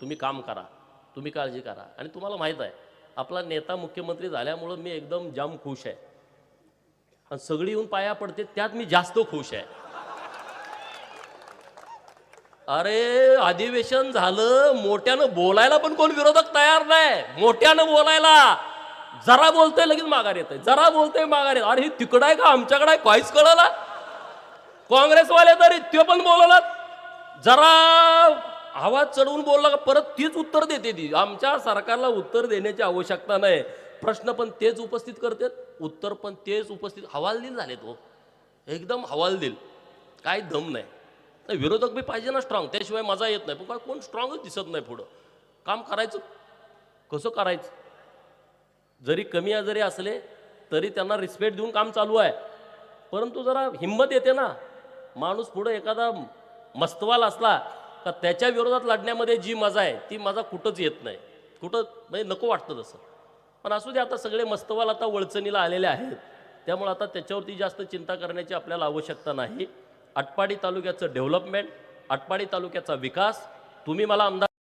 तुम्ही काम करा, तुम्ही काळजी करा. आणि तुम्हाला माहीत आहे आपला नेता मुख्यमंत्री झाल्यामुळं मी एकदम जाम खुश आहे. आणि सगळी येऊन पाया पडते त्यात मी जास्त खुश आहे. अरे अधिवेशन झालं, मोठ्यानं बोलायला पण कोण विरोधक तयार नाही. मोठ्यानं बोलायला जरा बोलतोय लगेच माघार येतंय, जरा बोलतोय माघार येत. अरे हे तिकडं आहे का आमच्याकडे आहे काहीच कळलं. काँग्रेसवाले तरी ते पण बोलला, जरा आवाज चढवून बोलला का परत तीच उत्तर देते. ती आमच्या सरकारला उत्तर देण्याची आवश्यकता नाही, प्रश्न पण तेच उपस्थित करतात, उत्तर पण तेच उपस्थित. हवालदिल झाले तो एकदम हवालदिल, काय दम नाही. विरोधक बी पाहिजे ना स्ट्रॉंग, त्याशिवाय मजा येत नाही. पण काय कोण स्ट्रॉंगच दिसत नाही. पुढं काम करायचं कसं करायचं, जरी कमी आजारी असले तरी त्यांना रिस्पेक्ट देऊन काम चालू आहे. परंतु जरा हिंमत येते ना, माणूस पुढं एखादा मस्तवाल असला का त्याच्या विरोधात लढण्यामध्ये जी मजा आहे ती मजा कुठंच येत नाही, कुठं म्हणजे नको वाटतं तसं. पण असू दे, आता सगळे मस्तवाल आता वळचणीला आलेले आहेत, त्यामुळे आता त्याच्यावरती जास्त चिंता करण्याची आपल्याला आवश्यकता नाही. आटपाडी तालुक्याचं डेव्हलपमेंट, आटपाडी तालुक्याचा विकास, तुम्ही मला आमदार